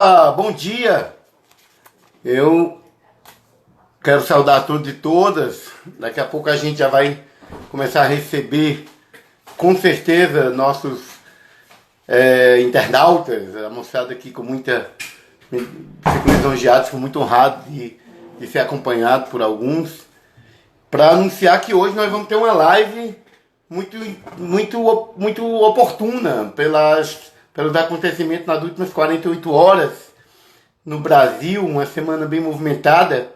Bom dia. Eu quero saudar todos e todas. Daqui a pouco a gente já vai começar a receber, com certeza, nossos internautas. A moçada aqui com muita... Fico lisonjeado, fico muito honrado de ser acompanhado por alguns. Para anunciar que hoje nós vamos ter uma live muito oportuna pelos acontecimentos nas últimas 48 horas no Brasil, uma semana bem movimentada,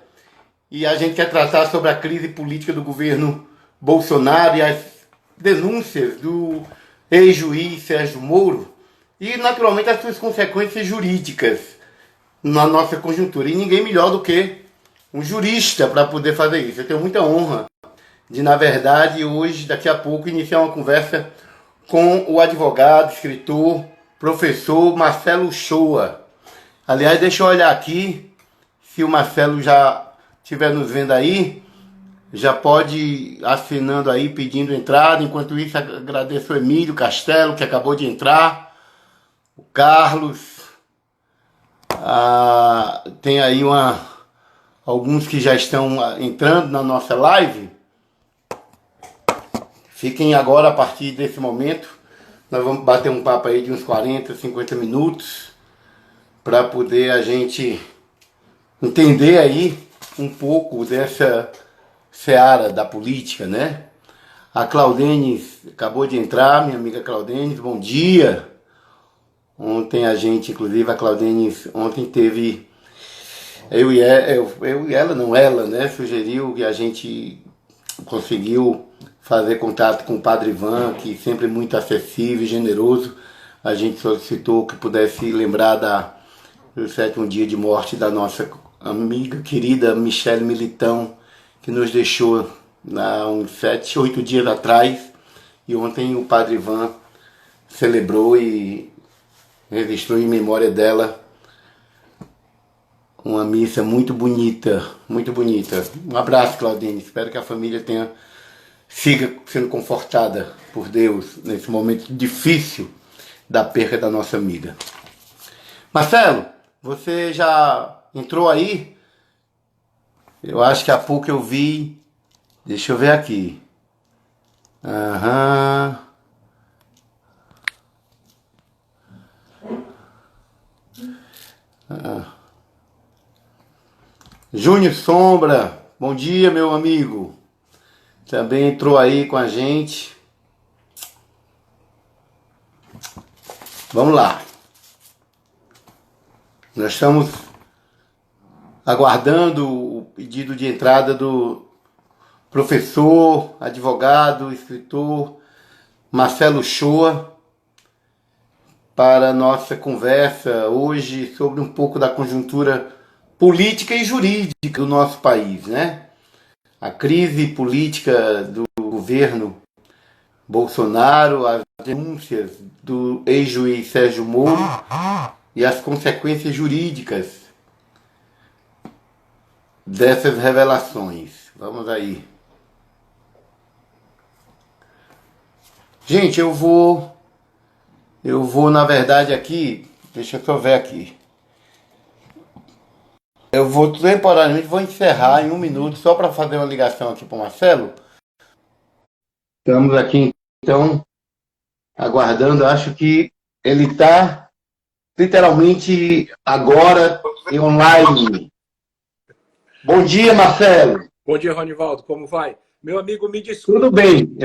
e a gente quer tratar sobre a crise política do governo Bolsonaro e as denúncias do ex-juiz Sérgio Moro e, naturalmente, as suas consequências jurídicas na nossa conjuntura. E ninguém melhor do que um jurista para poder fazer isso. Eu tenho muita honra de, na verdade, hoje, daqui a pouco, iniciar uma conversa com o advogado, escritor, professor Marcelo Shoa. Aliás, deixa eu olhar aqui, se o Marcelo já estiver nos vendo aí, já pode ir assinando aí, pedindo entrada. Enquanto isso, agradeço o Emílio Castelo, que acabou de entrar, o Carlos, tem aí alguns que já estão entrando na nossa live. Fiquem agora, a partir desse momento, nós vamos bater um papo aí de uns 40, 50 minutos, para poder a gente entender aí um pouco dessa seara da política, né? A Claudenes acabou de entrar, minha amiga Claudenes, bom dia. Ontem a gente, inclusive a Claudenes, ontem teve, ela, né, sugeriu que a gente conseguiu fazer contato com o Padre Ivan, que sempre é muito acessível e generoso. A gente solicitou que pudesse lembrar do 7º dia de morte da nossa amiga querida Michele Militão, que nos deixou há uns 7, 8 dias atrás. E ontem o Padre Ivan celebrou e registrou em memória dela uma missa muito bonita, muito bonita. Um abraço, Claudine. Espero que a família siga sendo confortada por Deus nesse momento difícil da perca da nossa amiga. Marcelo, você já entrou aí? Eu acho que há pouco eu vi. Deixa eu ver aqui. Júnior Sombra, bom dia, meu amigo. Também entrou aí com a gente. Vamos lá. Nós estamos aguardando o pedido de entrada do professor, advogado, escritor Marcelo Shoa para a nossa conversa hoje sobre um pouco da conjuntura política e jurídica do nosso país, né? A crise política do governo Bolsonaro, as denúncias do ex-juiz Sérgio Moro e as consequências jurídicas dessas revelações. Vamos aí. Gente, eu vou na verdade aqui, deixa eu só ver aqui. Eu vou temporariamente, vou encerrar em 1 minuto só para fazer uma ligação aqui para o Marcelo. Estamos aqui, então, aguardando. Acho que ele está literalmente agora em online. Bom dia, Marcelo. Bom dia, Ronivaldo. Como vai? Meu amigo, me desculpa. Tudo bem.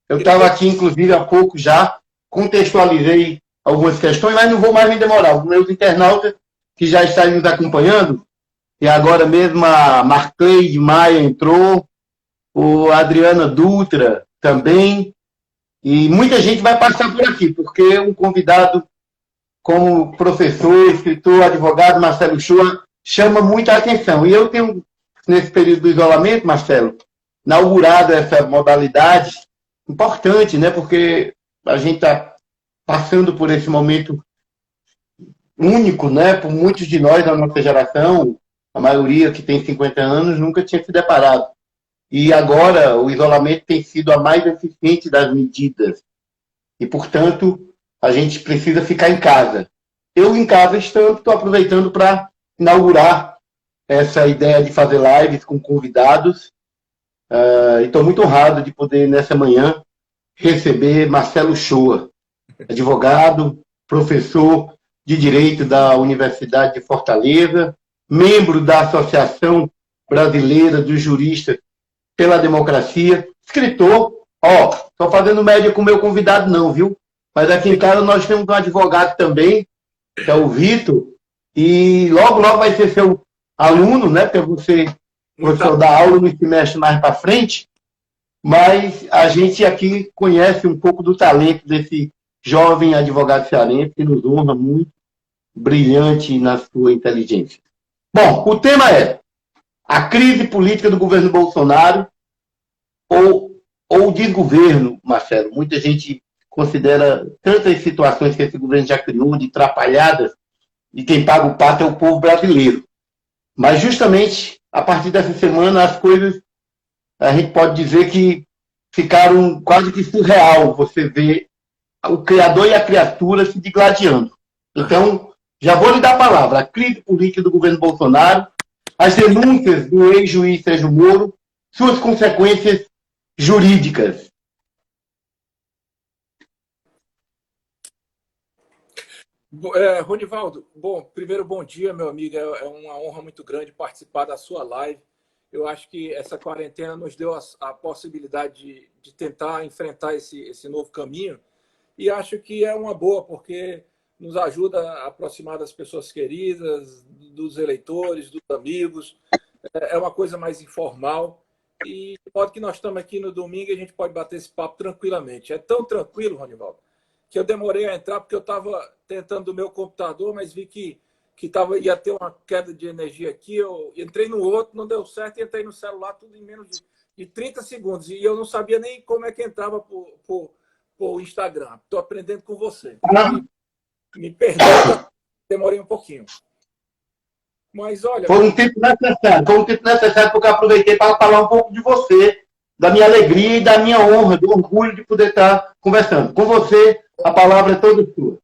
Eu estava aqui, inclusive, há pouco já, contextualizei algumas questões, mas não vou mais me demorar. Os meus internautas que já estão nos acompanhando, e agora mesmo a Marcleide Maia entrou, o Adriana Dutra também, e muita gente vai passar por aqui, porque um convidado como professor, escritor, advogado Marcelo Shoa chama muita atenção. E eu tenho, nesse período do isolamento, Marcelo, inaugurado essa modalidade importante, né? Porque a gente está passando por esse momento único, né? Por muitos de nós da nossa geração, a maioria que tem 50 anos nunca tinha se deparado. E agora o isolamento tem sido a mais eficiente das medidas. E, portanto, a gente precisa ficar em casa. eu em casa estou aproveitando para inaugurar essa ideia de fazer lives com convidados. E estou muito honrado de poder, nessa manhã, receber Marcelo Shoa, advogado, professor de Direito da Universidade de Fortaleza, membro da Associação Brasileira dos Juristas pela Democracia, escritor. Estou fazendo média com o meu convidado não, viu? Mas aqui em casa nós temos um advogado também, que é o Vitor, e logo, logo vai ser seu aluno, né? Porque você dá aula no semestre mais para frente, mas a gente aqui conhece um pouco do talento desse jovem advogado cearense que nos honra muito, brilhante na sua inteligência. Bom, o tema é a crise política do governo Bolsonaro ou o desgoverno, Marcelo. Muita gente considera tantas situações que esse governo já criou, de atrapalhadas, e quem paga o pato é o povo brasileiro. Mas justamente a partir dessa semana as coisas, a gente pode dizer que ficaram quase que surreal. Você vê o criador e a criatura se digladiando. Então, já vou lhe dar a palavra. A crise política do governo Bolsonaro, as denúncias do ex-juiz Sérgio Moro, suas consequências jurídicas. Ronivaldo, bom, primeiro bom dia, meu amigo. É uma honra muito grande participar da sua live. Eu acho que essa quarentena nos deu a possibilidade de tentar enfrentar esse novo caminho, e acho que é uma boa, porque nos ajuda a aproximar das pessoas queridas, dos eleitores, dos amigos. É uma coisa mais informal, e de modo que nós estamos aqui no domingo e a gente pode bater esse papo tranquilamente. É tão tranquilo, Ronivaldo, que eu demorei a entrar porque eu estava tentando do meu computador, mas vi que ia ter uma queda de energia aqui. Eu entrei no outro, não deu certo, e entrei no celular tudo em menos de 30 segundos. E eu não sabia nem como é que entrava por Instagram. Estou aprendendo com você. Me perdoe, demorei um pouquinho. Mas olha... Foi um tempo necessário porque eu aproveitei para falar um pouco de você, da minha alegria e da minha honra, do orgulho de poder estar conversando. Com você, a palavra é toda sua.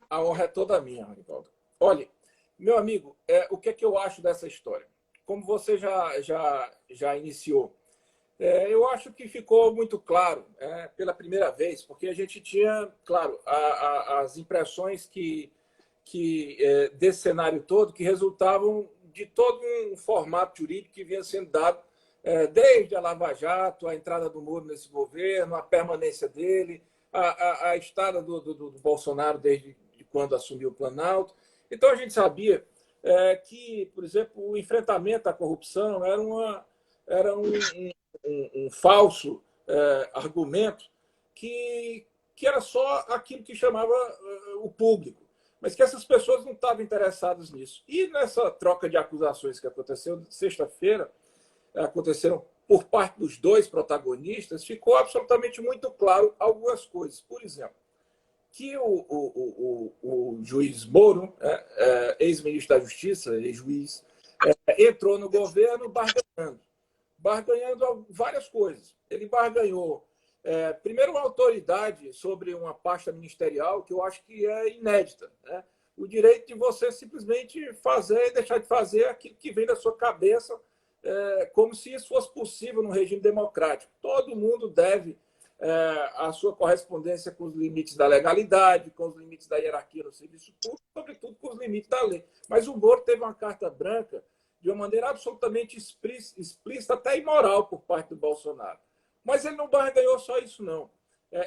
A honra é toda minha, Ronivaldo. Olha, meu amigo, o que é que eu acho dessa história? Como você já iniciou, eu acho que ficou muito claro pela primeira vez, porque a gente tinha, claro, as impressões desse cenário todo, que resultavam de todo um formato jurídico que vinha sendo dado desde a Lava Jato, a entrada do Moro nesse governo, a permanência dele, a estada do Bolsonaro desde quando assumiu o Planalto. Então a gente sabia que, por exemplo, o enfrentamento à corrupção era um falso argumento que era só aquilo que chamava o público, mas que essas pessoas não estavam interessadas nisso. E nessa troca de acusações que aconteceu sexta-feira, aconteceram por parte dos dois protagonistas, ficou absolutamente muito claro algumas coisas. Por exemplo, que o juiz Moro, ex-ministro da Justiça, ex-juiz, entrou no governo barganhando várias coisas. Ele barganhou, primeiro, uma autoridade sobre uma pasta ministerial que eu acho que é inédita, né? O direito de você simplesmente fazer e deixar de fazer aquilo que vem da sua cabeça, como se isso fosse possível no regime democrático. Todo mundo deve a sua correspondência com os limites da legalidade, com os limites da hierarquia no serviço público, sobretudo com os limites da lei. Mas o Moro teve uma carta branca de uma maneira absolutamente explícita, até imoral, por parte do Bolsonaro. Mas ele não barganhou só isso, não.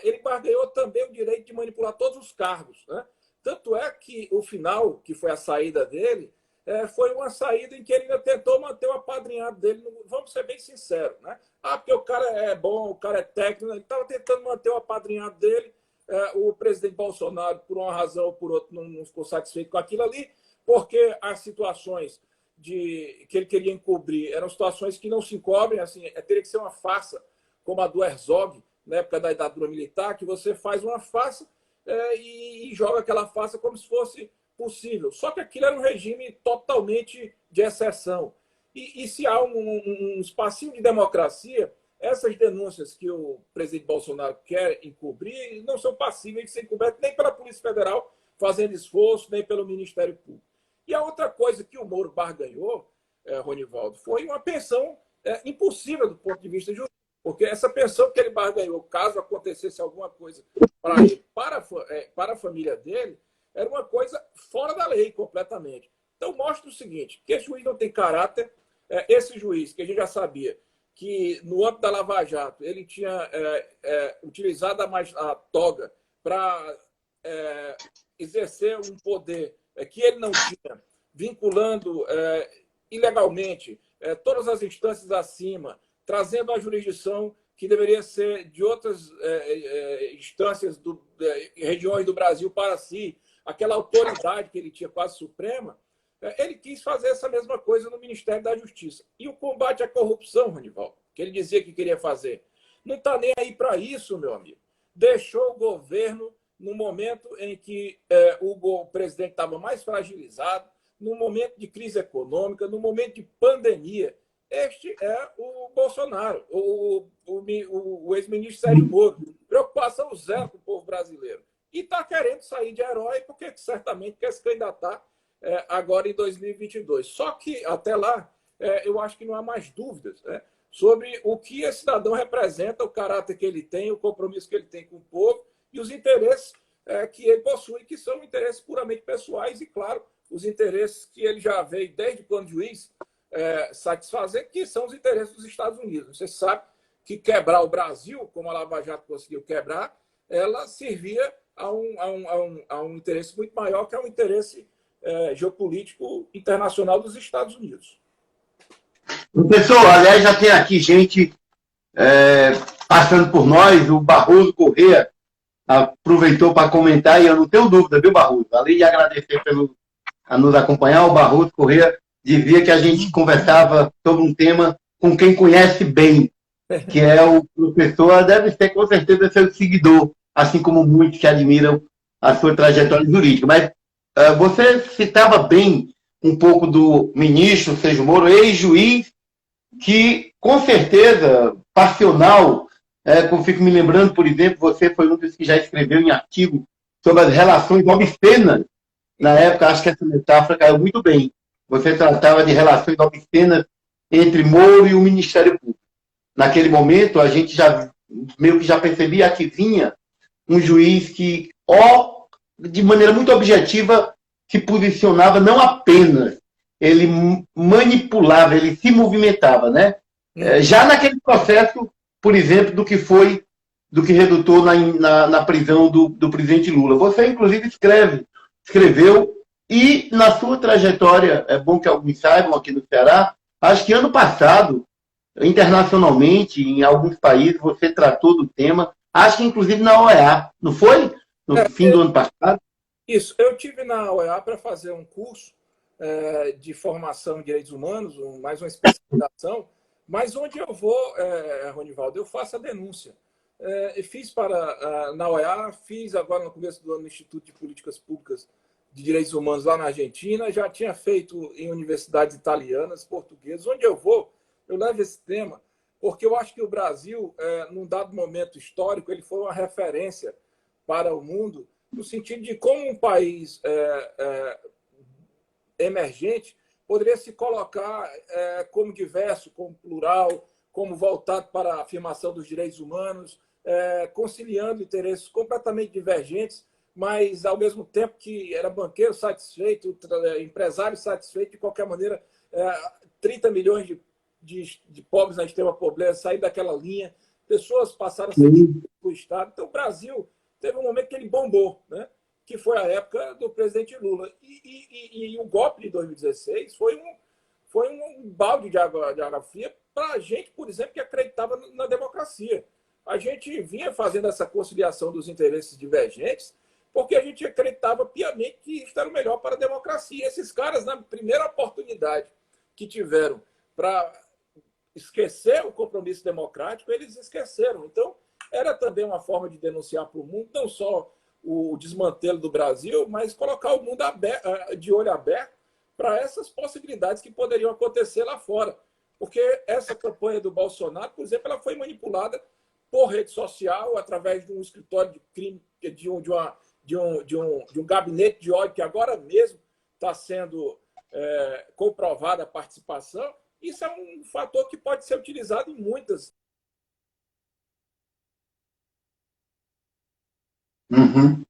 Ele barganhou também o direito de manipular todos os cargos, né? Tanto é que o final, que foi a saída dele, foi uma saída em que ele ainda tentou manter o apadrinhado dele. Vamos ser bem sinceros, né? Porque o cara é bom, o cara é técnico, ele estava tentando manter o apadrinhado dele. O presidente Bolsonaro, por uma razão ou por outra, não ficou satisfeito com aquilo ali, porque as situações que ele queria encobrir eram situações que não se encobrem, assim, teria que ser uma farsa, como a do Herzog, na época da ditadura militar, que você faz uma farsa e joga aquela farsa como se fosse possível. Só que aquilo era um regime totalmente de exceção. E se há um espacinho de democracia, essas denúncias que o presidente Bolsonaro quer encobrir não são passíveis de ser encobertas nem pela Polícia Federal, fazendo esforço, nem pelo Ministério Público. E a outra coisa que o Moro barganhou, Ronivaldo, foi uma pensão impossível do ponto de vista jurídico, porque essa pensão que ele barganhou, caso acontecesse alguma coisa para ele, para a família dele, era uma coisa fora da lei completamente. Então mostra o seguinte, que esse juiz não tem caráter, esse juiz, que a gente já sabia, que no âmbito da Lava Jato ele tinha utilizado a toga para exercer um poder que ele não tinha, vinculando ilegalmente todas as instâncias acima, trazendo a jurisdição que deveria ser de outras instâncias, regiões do Brasil para si, aquela autoridade que ele tinha quase suprema, ele quis fazer essa mesma coisa no Ministério da Justiça. E o combate à corrupção, Ronivaldo, que ele dizia que queria fazer, não está nem aí para isso, meu amigo. Deixou o governo no momento em que o presidente estava mais fragilizado, no momento de crise econômica, no momento de pandemia. Este é o Bolsonaro, o ex-ministro Sérgio Moro. Preocupação zero com o povo brasileiro. E está querendo sair de herói porque certamente quer se candidatar agora em 2022. Só que, até lá, eu acho que não há mais dúvidas sobre o que esse cidadão representa, o caráter que ele tem, o compromisso que ele tem com o povo e os interesses que ele possui, que são interesses puramente pessoais e, claro, os interesses que ele já veio desde quando juiz satisfazer, que são os interesses dos Estados Unidos. Você sabe que quebrar o Brasil, como a Lava Jato conseguiu quebrar, ela servia a um interesse muito maior, que é um interesse geopolítico internacional dos Estados Unidos. Professor, aliás, já tem aqui gente passando por nós, o Barroso Corrêa aproveitou para comentar, e eu não tenho dúvida, viu, Barroso? Além de agradecer a nos acompanhar, o Barroso Corrêa dizia que a gente conversava sobre um tema com quem conhece bem, que é o professor, deve ser com certeza seu seguidor, assim como muitos que admiram a sua trajetória jurídica. Mas você citava bem um pouco do ministro Sérgio Moro, ex-juiz, que com certeza, passional, como fico me lembrando, por exemplo, você foi um dos que já escreveu em artigo sobre as relações obscenas. Na época, acho que essa metáfora caiu muito bem. Você tratava de relações obscenas entre Moro e o Ministério Público. Naquele momento, a gente meio que já percebia que vinha um juiz que, de maneira muito objetiva, se posicionava não apenas, ele manipulava, ele se movimentava, né? Já naquele processo, por exemplo, do que resultou na prisão do presidente Lula. Você, inclusive, escreveu, e na sua trajetória, é bom que alguns saibam aqui no Ceará, acho que ano passado, internacionalmente, em alguns países, você tratou do tema, acho que inclusive na OEA, não foi? No fim do ano passado? Isso, eu tive na OEA para fazer um curso de formação em direitos humanos, mais uma especialização, mas onde eu vou, Ronivaldo, eu faço a denúncia. Fiz na OEA, fiz agora no começo do ano no Instituto de Políticas Públicas de Direitos Humanos lá na Argentina, já tinha feito em universidades italianas, portuguesas. Onde eu vou, eu levo esse tema, porque eu acho que o Brasil, num dado momento histórico, ele foi uma referência para o mundo, no sentido de como um país emergente poderia se colocar como diverso, como plural, como voltado para a afirmação dos direitos humanos, conciliando interesses completamente divergentes, mas, ao mesmo tempo que era banqueiro satisfeito, empresário satisfeito, de qualquer maneira, 30 milhões de pobres na extrema pobreza, sair daquela linha, pessoas passaram a ser para o Estado. Então, o Brasil teve um momento que ele bombou, né? Que foi a época do presidente Lula. E o golpe de 2016 foi um balde de água fria para a gente, por exemplo, que acreditava na democracia. A gente vinha fazendo essa conciliação dos interesses divergentes porque a gente acreditava piamente que isso era o melhor para a democracia. Esses caras, na primeira oportunidade que tiveram para esquecer o compromisso democrático, eles esqueceram. Então, era também uma forma de denunciar para o mundo, não só o desmantelo do Brasil, mas colocar o mundo de olho aberto para essas possibilidades que poderiam acontecer lá fora. Porque essa campanha do Bolsonaro, por exemplo, ela foi manipulada por rede social, através de um escritório de crime, de uma de um gabinete de ódio que agora mesmo está sendo comprovada a participação, isso é um fator que pode ser utilizado em muitas. Uhum.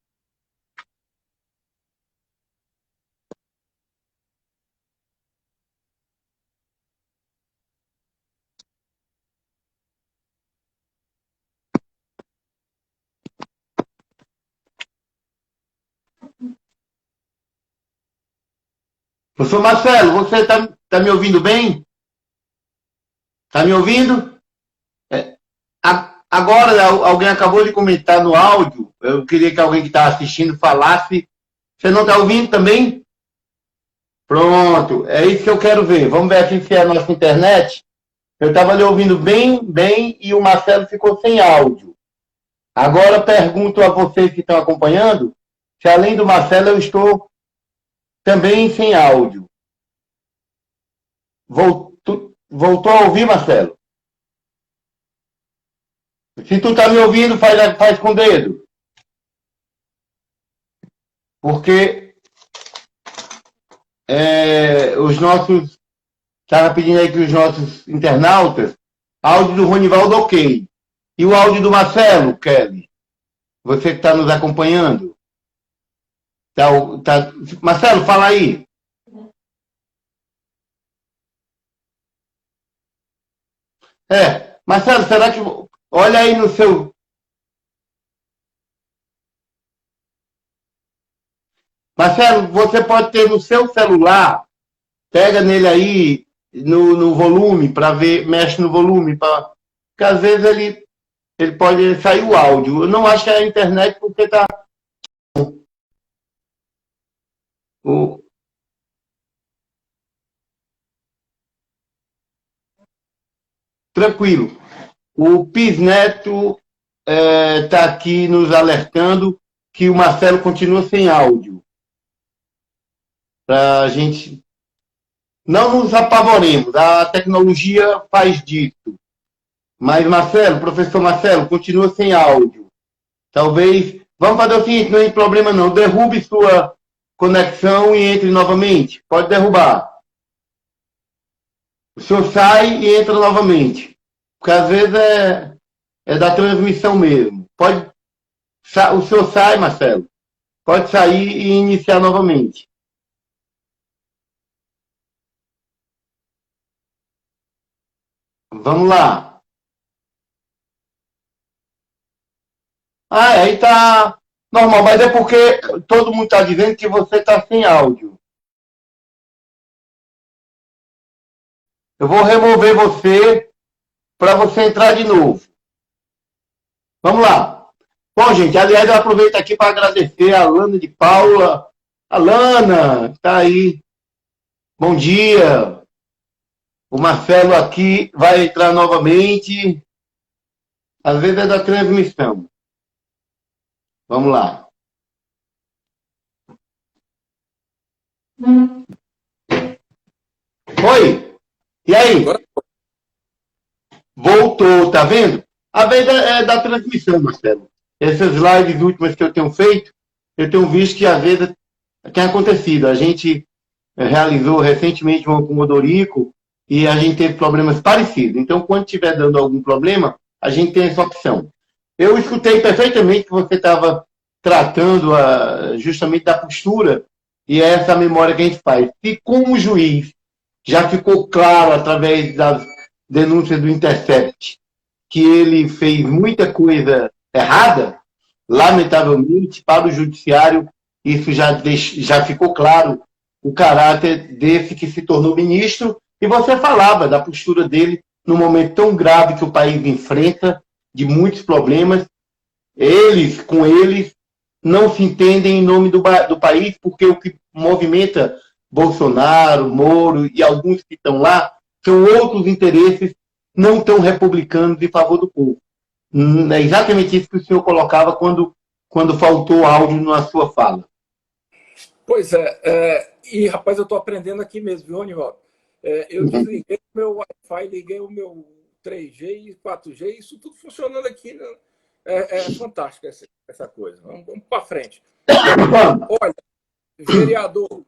Professor Marcelo, você está me ouvindo bem? Está me ouvindo? É, agora, alguém acabou de comentar no áudio. Eu queria que alguém que está assistindo falasse. Você não está ouvindo também? Pronto, é isso que eu quero ver. Vamos ver aqui se é a nossa internet. Eu estava lhe ouvindo bem, bem, e o Marcelo ficou sem áudio. Agora pergunto a vocês que estão acompanhando, se além do Marcelo eu estou também sem áudio. Voltou a ouvir, Marcelo? Se tu está me ouvindo, faz com o dedo. Porque os nossos... Estava pedindo aí que os nossos internautas, áudio do Ronivaldo, ok. E o áudio do Marcelo, Kelly? Você que está nos acompanhando? Marcelo, fala aí. Marcelo, será que... Olha aí no seu... Marcelo, você pode ter no seu celular, pega nele aí no volume para ver, mexe no volume, porque às vezes ele pode sair o áudio. Eu não acho que é a internet porque tá tranquilo. O Pis Neto está aqui nos alertando que o Marcelo continua sem áudio. Para a gente não nos apavoremos, a tecnologia faz disso. Mas, Marcelo, professor Marcelo, continua sem áudio. Talvez. Vamos fazer o seguinte: não tem problema não. Derrube sua conexão e entre novamente. Pode derrubar. O senhor sai e entra novamente. Porque às vezes é da transmissão mesmo. O senhor sai, Marcelo. Pode sair e iniciar novamente. Vamos lá. Aí tá normal, mas é porque todo mundo está dizendo que você está sem áudio. Eu vou remover você para você entrar de novo. Vamos lá. Bom, gente, aliás, eu aproveito aqui para agradecer a Lana de Paula. A Lana, está aí. Bom dia. O Marcelo aqui vai entrar novamente. Às vezes é da transmissão. Vamos lá. Oi? E aí? Voltou, tá vendo? A vez é da transmissão, Marcelo. Essas lives últimas que eu tenho feito, eu tenho visto que às vezes tem acontecido. A gente realizou recentemente uma com o Odorico e a gente teve problemas parecidos. Então, quando estiver dando algum problema, a gente tem essa opção. Eu escutei perfeitamente que você estava tratando justamente da postura e é essa memória que a gente faz. Se como juiz já ficou claro através das denúncias do Intercept que ele fez muita coisa errada, lamentavelmente, para o judiciário, isso já ficou claro, o caráter desse que se tornou ministro, e você falava da postura dele num momento tão grave que o país enfrenta, de muitos problemas. Com eles, não se entendem em nome do país, porque o que movimenta Bolsonaro, Moro e alguns que estão lá são outros interesses não tão republicanos em favor do povo. É exatamente isso que o senhor colocava quando faltou áudio na sua fala. Pois é, e rapaz, eu estou aprendendo aqui mesmo, viu, Ronivaldo? Eu desliguei o meu Wi-Fi, liguei o meu 3G e 4G, isso tudo funcionando aqui, né? É fantástico essa coisa. Vamos para frente. Olha, vereador,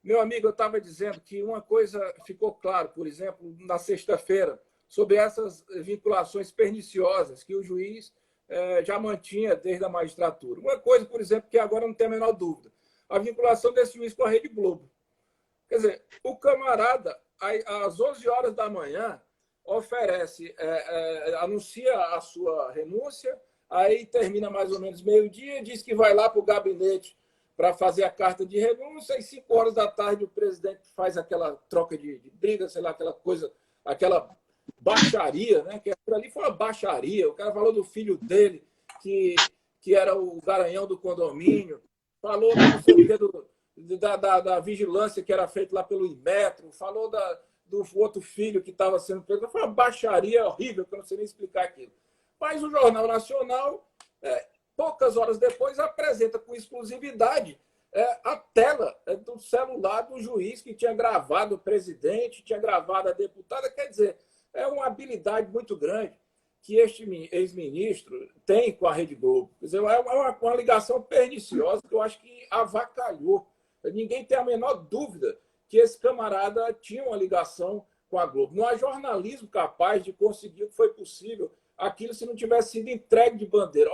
meu amigo, eu estava dizendo que uma coisa ficou claro, por exemplo, na sexta-feira, sobre essas vinculações perniciosas que o juiz já mantinha desde a magistratura. Uma coisa, por exemplo, que agora não tem a menor dúvida, a vinculação desse juiz com a Rede Globo. Quer dizer, o camarada, às 11 horas da manhã, oferece, anuncia a sua renúncia, aí termina mais ou menos meio-dia, diz que vai lá para o gabinete para fazer a carta de renúncia, e 5 horas da tarde o presidente faz aquela troca de briga, sei lá, aquela coisa, aquela baixaria, né? Que aquilo ali foi uma baixaria. O cara falou do filho dele, que era o garanhão do condomínio, falou não sei o quê, da vigilância que era feita lá pelo Inmetro, falou do outro filho que estava sendo feito. Foi uma baixaria horrível, que eu não sei nem explicar aquilo. Mas o Jornal Nacional, poucas horas depois, apresenta com exclusividade a tela do celular do juiz que tinha gravado o presidente, tinha gravado a deputada. Quer dizer, é uma habilidade muito grande que este ex-ministro tem com a Rede Globo. Quer dizer, é uma ligação perniciosa que eu acho que avacalhou. Ninguém tem a menor dúvida que esse camarada tinha uma ligação com a Globo. Não há jornalismo capaz de conseguir o que foi possível aquilo se não tivesse sido entregue de bandeja.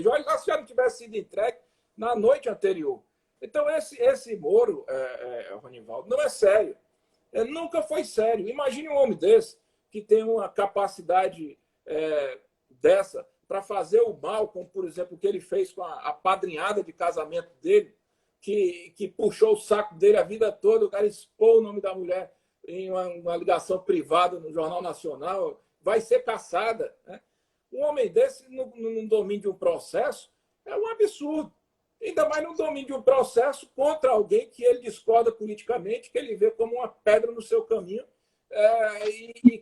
Olha lá se já não tivesse sido entregue na noite anterior. Então, esse Moro, Ronivaldo, não é sério. Nunca foi sério. Imagine um homem desse que tem uma capacidade dessa para fazer o mal, como, por exemplo, o que ele fez com a padrinhada de casamento dele, que puxou o saco dele a vida toda, o cara expôs o nome da mulher em uma ligação privada no Jornal Nacional, vai ser caçada. Né? Um homem desse, no domínio de um processo, é um absurdo. Ainda mais no domínio de um processo contra alguém que ele discorda politicamente, que ele vê como uma pedra no seu caminho.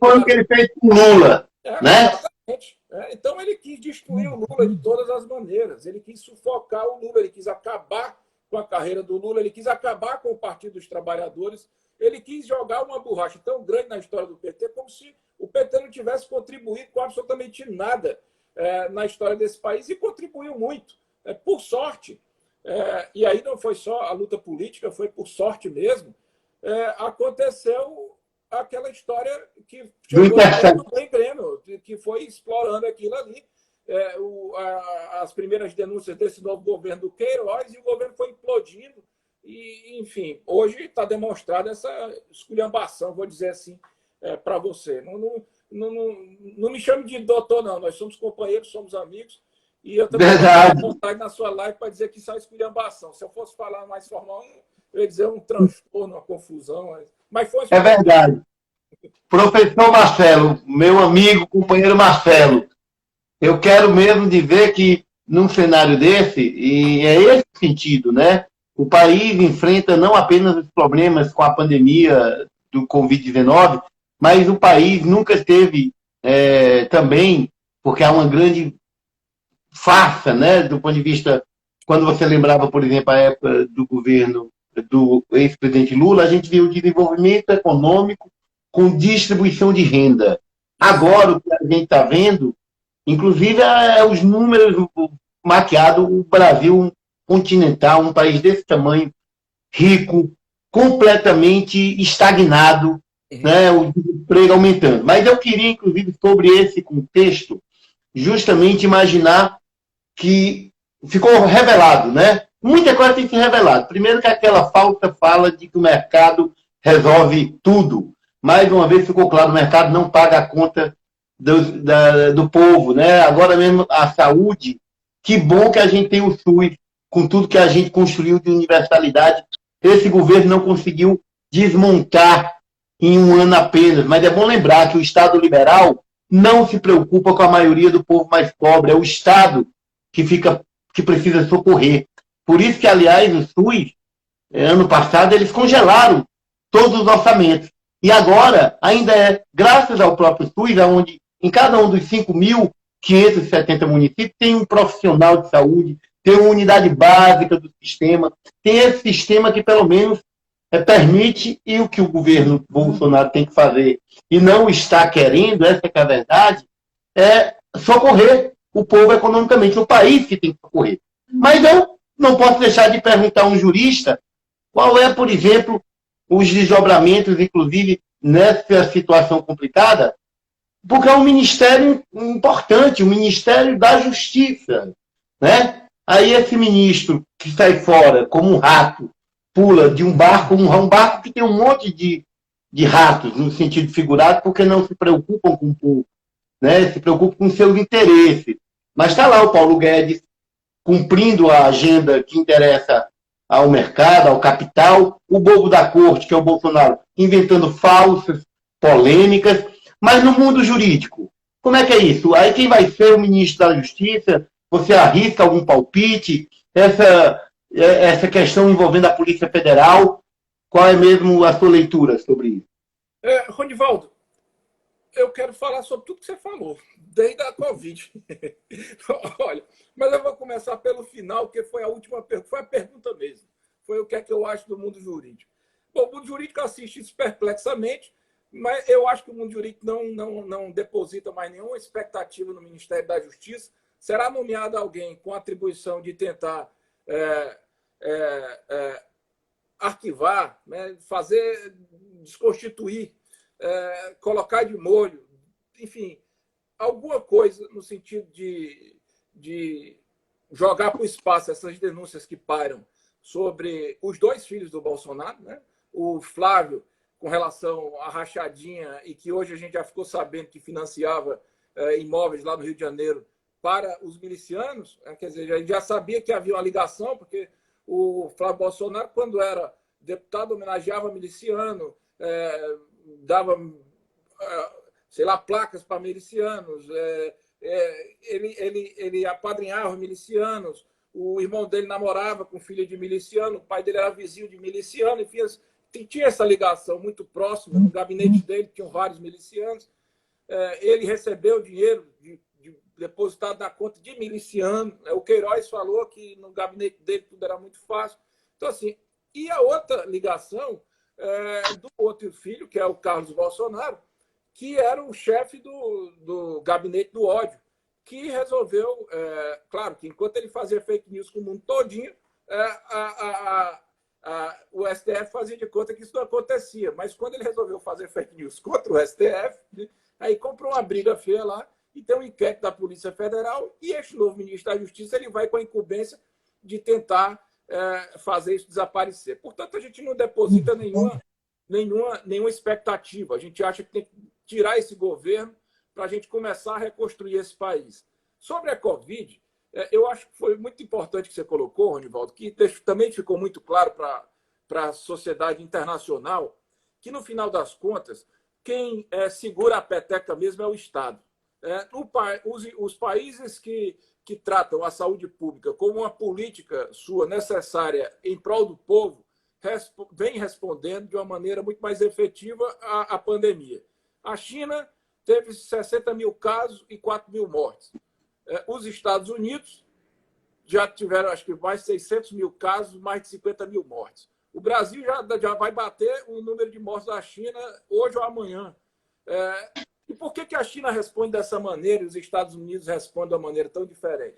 Foi o que ele fez com Lula. Né? Exatamente. Então, ele quis destruir o Lula de todas as maneiras. Ele quis sufocar o Lula, ele quis acabar com a carreira do Lula, ele quis acabar com o Partido dos Trabalhadores, ele quis jogar uma borracha tão grande na história do PT, como se o PT não tivesse contribuído com absolutamente nada na história desse país, e contribuiu muito, por sorte. E aí não foi só a luta política, foi por sorte mesmo. Aconteceu aquela história que chegou no Grêmio, que foi explorando aquilo ali. As primeiras denúncias desse novo governo do Queiroz, e o governo foi implodindo. E, enfim, hoje está demonstrada essa esculhambação, vou dizer assim, para você. Não me chame de doutor, não. Nós somos companheiros, somos amigos. E eu também tenho vontade na sua live para dizer que isso é esculhambação. Se eu fosse falar mais formal, eu ia dizer um transtorno, uma confusão. Mas foi É verdade. Professor Marcelo, meu amigo, companheiro Marcelo, eu quero mesmo dizer que, num cenário desse, e é esse o sentido, né? O país enfrenta não apenas os problemas com a pandemia do Covid-19, mas o país nunca esteve também, porque há uma grande farsa, né? Do ponto de vista, quando você lembrava, por exemplo, a época do governo do ex-presidente Lula, a gente viu o desenvolvimento econômico com distribuição de renda. Agora, o que a gente está vendo, inclusive, os números maquiados, o Brasil continental, um país desse tamanho, rico, completamente estagnado, né, o desemprego aumentando. Mas eu queria, inclusive, sobre esse contexto, justamente imaginar que ficou revelado, né? Muita coisa tem se revelado. Primeiro que aquela falsa fala de que o mercado resolve tudo. Mais uma vez ficou claro, o mercado não paga a conta do povo, né? Agora mesmo a saúde, que bom que a gente tem o SUS, com tudo que a gente construiu de universalidade. Esse governo não conseguiu desmontar em um ano apenas, mas é bom lembrar que o Estado liberal não se preocupa com a maioria do povo mais pobre, é o Estado que precisa socorrer. Por isso que, aliás, o SUS, ano passado, eles congelaram todos os orçamentos. E agora, ainda graças ao próprio SUS, onde em cada um dos 5.570 municípios tem um profissional de saúde, tem uma unidade básica do sistema, tem esse sistema que, pelo menos, permite, e o que o governo Bolsonaro tem que fazer e não está querendo, essa que é a verdade, é socorrer o povo economicamente, o país que tem que socorrer. Mas eu não posso deixar de perguntar a um jurista qual é, por exemplo, os desdobramentos, inclusive, nessa situação complicada, porque é um ministério importante, o Ministério da Justiça, né? Aí esse ministro que sai fora como um rato, pula de um barco que tem um monte de ratos, no sentido figurado, porque não se preocupam com o povo, né? Se preocupam com seus interesses. Mas está lá o Paulo Guedes cumprindo a agenda que interessa ao mercado, ao capital, o bobo da corte, que é o Bolsonaro, inventando falsas polêmicas. Mas no mundo jurídico, como é que é isso? Aí quem vai ser o ministro da Justiça? Você arrisca algum palpite? Essa questão envolvendo a Polícia Federal, qual é mesmo a sua leitura sobre isso? Ronivaldo, eu quero falar sobre tudo que você falou, desde a Covid. Olha, mas eu vou começar pelo final, que foi a última pergunta, foi a pergunta mesmo. Foi o que é que eu acho do mundo jurídico. Bom, o mundo jurídico assiste isso perplexamente, mas eu acho que o mundo jurídico não deposita mais nenhuma expectativa no Ministério da Justiça. Será nomeado alguém com atribuição de tentar arquivar, né, fazer, desconstituir, colocar de molho, enfim, alguma coisa no sentido de jogar para o espaço essas denúncias que pairam sobre os dois filhos do Bolsonaro, né? O Flávio, com relação à rachadinha, e que hoje a gente já ficou sabendo que financiava imóveis lá no Rio de Janeiro para os milicianos, quer dizer, a gente já sabia que havia uma ligação, porque o Flávio Bolsonaro, quando era deputado, homenageava miliciano, dava, sei lá, placas para milicianos, ele apadrinhava milicianos, o irmão dele namorava com filha de miliciano, o pai dele era vizinho de miliciano, enfim, tinha essa ligação muito próxima, no gabinete dele tinham vários milicianos, ele recebeu dinheiro depositado na conta de miliciano, o Queiroz falou que no gabinete dele tudo era muito fácil. Então, assim, e a outra ligação do outro filho, que é o Carlos Bolsonaro, que era o chefe do gabinete do ódio, que resolveu, claro, que enquanto ele fazia fake news com o mundo todinho, o STF fazia de conta que isso não acontecia. Mas quando ele resolveu fazer fake news contra o STF, né, aí comprou uma briga feia lá, e tem um inquérito da Polícia Federal, e este novo ministro da Justiça ele vai com a incumbência de tentar fazer isso desaparecer. Portanto, a gente não deposita nenhuma expectativa. A gente acha que tem que tirar esse governo para a gente começar a reconstruir esse país. Sobre a Covid, eu acho que foi muito importante que você colocou, Ronivaldo, que também ficou muito claro para a sociedade internacional que, no final das contas, quem segura a peteca mesmo é o Estado. Os países que tratam a saúde pública como uma política sua necessária em prol do povo vem respondendo de uma maneira muito mais efetiva à pandemia. A China teve 60 mil casos e 4 mil mortes. Os Estados Unidos já tiveram, acho que, mais de 600 mil casos, mais de 50 mil mortes. O Brasil já vai bater o número de mortes da China hoje ou amanhã. E por que a China responde dessa maneira e os Estados Unidos respondem de uma maneira tão diferente?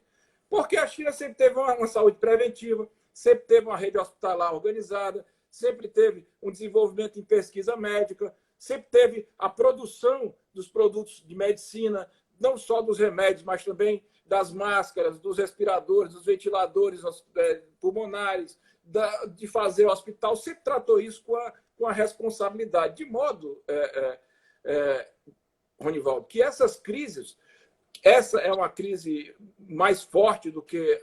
Porque a China sempre teve uma saúde preventiva, sempre teve uma rede hospitalar organizada, sempre teve um desenvolvimento em pesquisa médica, sempre teve a produção dos produtos de medicina, não só dos remédios, mas também das máscaras, dos respiradores, dos ventiladores pulmonares, de fazer o hospital, sempre tratou isso com a responsabilidade. De modo, Ronivaldo, que essas crises, essa é uma crise mais forte do que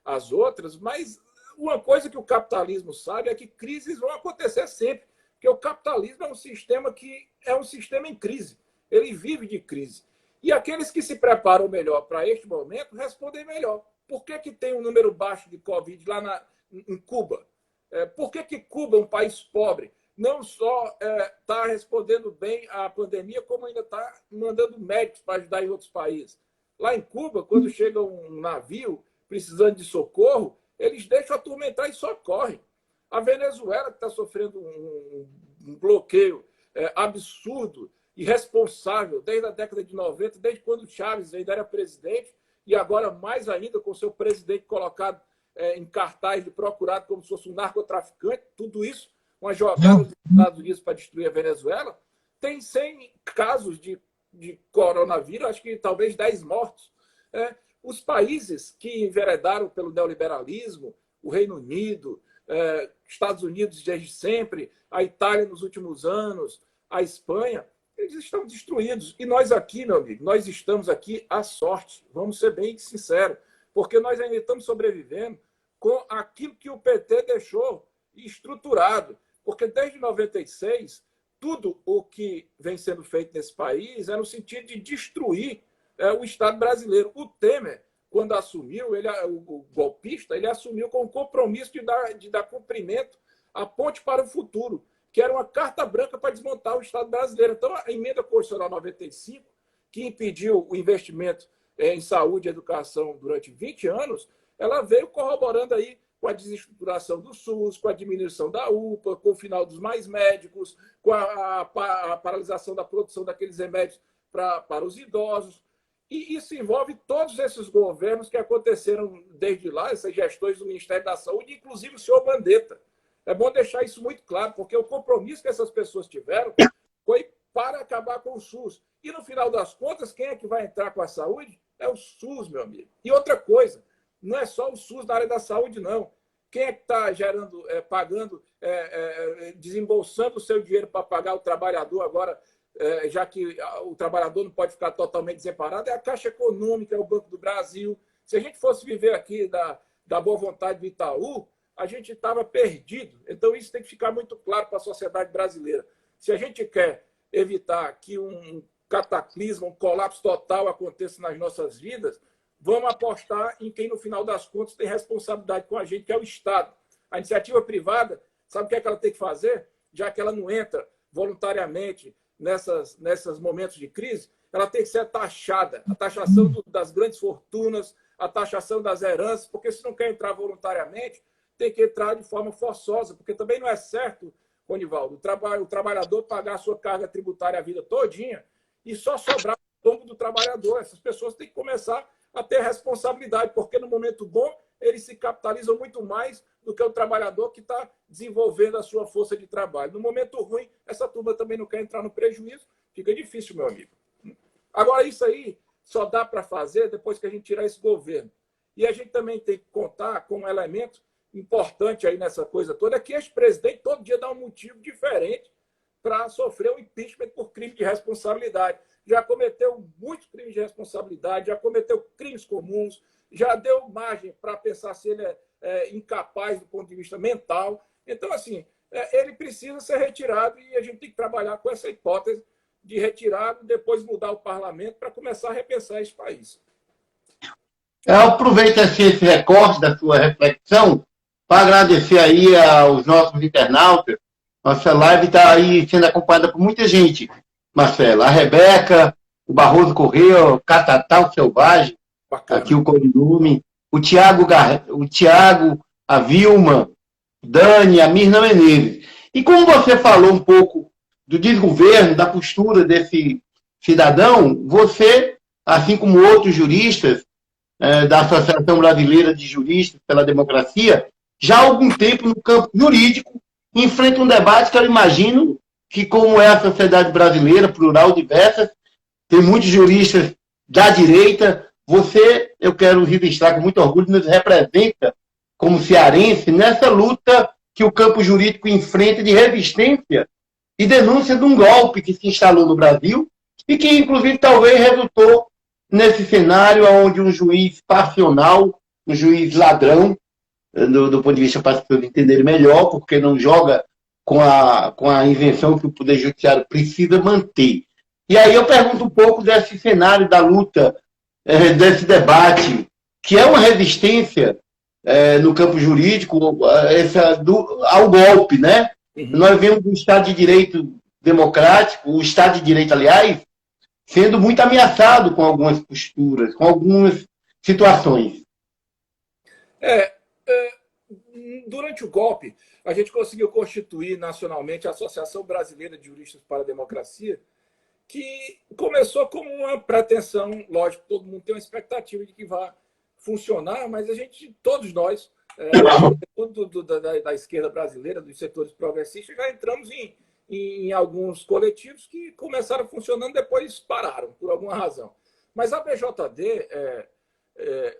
as outras, mas uma coisa que o capitalismo sabe é que crises vão acontecer sempre, porque o capitalismo é um sistema que é um sistema em crise, ele vive de crise. E aqueles que se preparam melhor para este momento respondem melhor. Por que tem um número baixo de Covid lá em Cuba? Por que Cuba, um país pobre, não só está respondendo bem à pandemia, como ainda está mandando médicos para ajudar em outros países? Lá em Cuba, quando chega um navio precisando de socorro, eles deixam a turma entrar e socorrem. A Venezuela, que está sofrendo um bloqueio absurdo, irresponsável, desde a década de 90, desde quando Chávez ainda era presidente, e agora mais ainda com seu presidente colocado em cartaz de procurado como se fosse um narcotraficante, tudo isso, uma jogada dos Estados Unidos para destruir a Venezuela. Tem 100 casos de coronavírus, acho que talvez 10 mortos. Os países que enveredaram pelo neoliberalismo, o Reino Unido, Estados Unidos desde sempre, a Itália nos últimos anos, a Espanha, eles estão destruídos. E nós aqui, meu amigo, nós estamos aqui à sorte, vamos ser bem sinceros, porque nós ainda estamos sobrevivendo com aquilo que o PT deixou estruturado. Porque desde 96, tudo o que vem sendo feito nesse país é no sentido de destruir o Estado brasileiro. O Temer, quando assumiu, o golpista, ele assumiu com o compromisso de dar cumprimento à ponte para o futuro, que era uma carta branca para desmontar o Estado brasileiro. Então, a emenda constitucional 95, que impediu o investimento em saúde e educação durante 20 anos, ela veio corroborando aí com a desestruturação do SUS, com a diminuição da UPA, com o final dos mais médicos, com a paralisação da produção daqueles remédios para os idosos. E isso envolve todos esses governos que aconteceram desde lá, essas gestões do Ministério da Saúde, inclusive o senhor Mandetta. É bom deixar isso muito claro, porque o compromisso que essas pessoas tiveram foi para acabar com o SUS. E, no final das contas, quem é que vai entrar com a saúde? É o SUS, meu amigo. E outra coisa, não é só o SUS na área da saúde, não. Quem é que está gerando, pagando, desembolsando o seu dinheiro para pagar o trabalhador agora, já que o trabalhador não pode ficar totalmente desamparado? É a Caixa Econômica, é o Banco do Brasil. Se a gente fosse viver aqui da boa vontade do Itaú, a gente estava perdido. Então, isso tem que ficar muito claro para a sociedade brasileira. Se a gente quer evitar que um cataclisma, um colapso total aconteça nas nossas vidas, vamos apostar em quem, no final das contas, tem responsabilidade com a gente, que é o Estado. A iniciativa privada, sabe o que é que ela tem que fazer? Já que ela não entra voluntariamente nesses momentos de crise, ela tem que ser taxada. A taxação das grandes fortunas, a taxação das heranças, porque se não quer entrar voluntariamente, tem que entrar de forma forçosa, porque também não é certo, Ronivaldo, o trabalhador pagar a sua carga tributária a vida todinha e só sobrar o tombo do trabalhador. Essas pessoas têm que começar a ter responsabilidade, porque no momento bom eles se capitalizam muito mais do que o trabalhador que está desenvolvendo a sua força de trabalho. No momento ruim, essa turma também não quer entrar no prejuízo, fica difícil, meu amigo. Agora, isso aí só dá para fazer depois que a gente tirar esse governo. E a gente também tem que contar com um elemento importante aí nessa coisa toda, é que esse presidente todo dia dá um motivo diferente para sofrer um impeachment por crime de responsabilidade. Já cometeu muitos crimes de responsabilidade, já cometeu crimes comuns, já deu margem para pensar se ele é incapaz do ponto de vista mental. Então, assim, ele precisa ser retirado e a gente tem que trabalhar com essa hipótese de retirado, depois mudar o parlamento para começar a repensar esse país. Eu aproveito esse recorte da sua reflexão para agradecer aí aos nossos internautas. Nossa live está aí sendo acompanhada por muita gente, Marcelo. A Rebeca, o Barroso Corrêa, o Catatal Selvagem, Bacana. Aqui o codinome, o Tiago, a Vilma, Dani, a Mirna Menezes. E como você falou um pouco do desgoverno, da postura desse cidadão, você, assim como outros juristas da Associação Brasileira de Juristas pela Democracia, já há algum tempo no campo jurídico, enfrenta um debate que eu imagino que, como é a sociedade brasileira, plural, diversa, tem muitos juristas da direita. Você, eu quero registrar com muito orgulho, nos representa como cearense nessa luta que o campo jurídico enfrenta de resistência e denúncia de um golpe que se instalou no Brasil e que, inclusive, talvez resultou nesse cenário onde um juiz passional, um juiz ladrão, do ponto de vista para as pessoas entenderem melhor, porque não joga com a invenção que o Poder Judiciário precisa manter. E aí eu pergunto um pouco desse cenário da luta, desse debate, que é uma resistência no campo jurídico ao golpe, né? Uhum. Nós vemos o Estado de Direito democrático, o Estado de Direito, aliás, sendo muito ameaçado com algumas posturas, com algumas situações. Durante o golpe, a gente conseguiu constituir nacionalmente a Associação Brasileira de Juristas para a Democracia, que começou como uma pretensão, lógico, todo mundo tem uma expectativa de que vá funcionar, mas todos nós Tudo da esquerda brasileira, dos setores progressistas, já entramos em alguns coletivos que começaram funcionando, depois pararam, por alguma razão. Mas a BJD,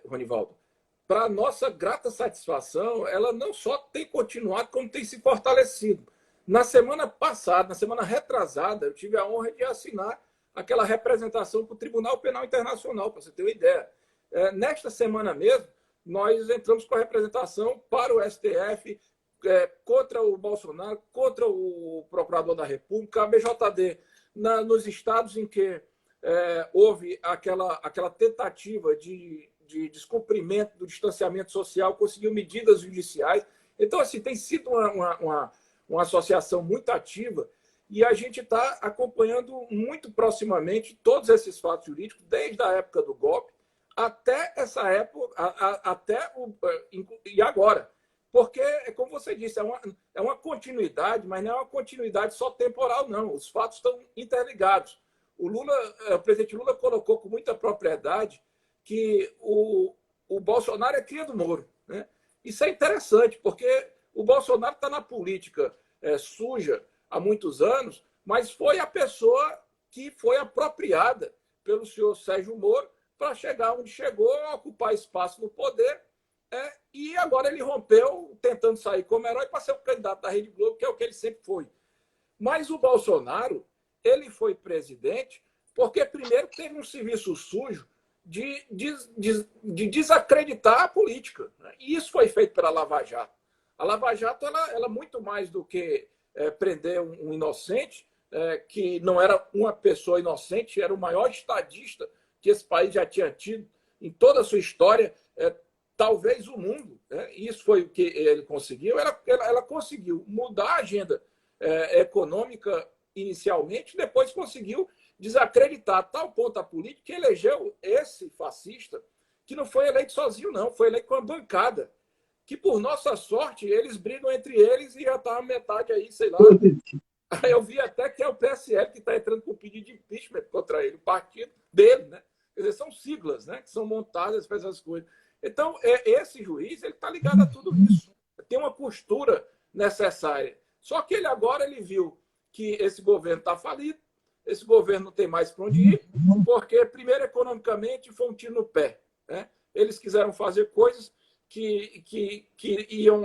Ronivaldo, para nossa grata satisfação, ela não só tem continuado, como tem se fortalecido. Na semana passada, na semana retrasada, eu tive a honra de assinar aquela representação para o Tribunal Penal Internacional, para você ter uma ideia. Nesta semana mesmo, nós entramos com a representação para o STF, contra o Bolsonaro, contra o Procurador da República, a BJD, nos estados em que houve aquela tentativa de descumprimento do distanciamento social, conseguiu medidas judiciais. Então, assim, tem sido uma associação muito ativa e a gente está acompanhando muito proximamente todos esses fatos jurídicos, desde a época do golpe até essa época, e agora. Porque, como você disse, é uma continuidade, mas não é uma continuidade só temporal, não. Os fatos estão interligados. O presidente Lula colocou com muita propriedade que o Bolsonaro é cria do Moro, né? Isso é interessante, porque o Bolsonaro está na política suja há muitos anos, mas foi a pessoa que foi apropriada pelo senhor Sérgio Moro para chegar onde chegou, ocupar espaço no poder, e agora ele rompeu, tentando sair como herói para ser o candidato da Rede Globo, que é o que ele sempre foi. Mas o Bolsonaro, ele foi presidente porque primeiro teve um serviço sujo de desacreditar a política, né? E isso foi feito pela Lava Jato. A Lava Jato, ela muito mais do que prender um inocente, que não era uma pessoa inocente, era o maior estadista que esse país já tinha tido em toda a sua história, talvez o mundo, né? Isso foi o que ele conseguiu. Ela conseguiu mudar a agenda econômica inicialmente, depois conseguiu desacreditar a tal ponto a política que elegeu esse fascista, que não foi eleito sozinho, não, foi eleito com uma bancada, que, por nossa sorte, eles brigam entre eles e já está a metade aí, sei lá. Eu vi até que é o PSL que está entrando com pedido de impeachment contra ele, o partido dele, né? Quer dizer, são siglas, né, que são montadas para essas coisas. Então, esse juiz ele está ligado a tudo isso. Tem uma costura necessária. Só que agora ele viu que esse governo está falido, esse governo não tem mais para onde ir, porque, primeiro, economicamente, foi um tiro no pé, né? Eles quiseram fazer coisas que iam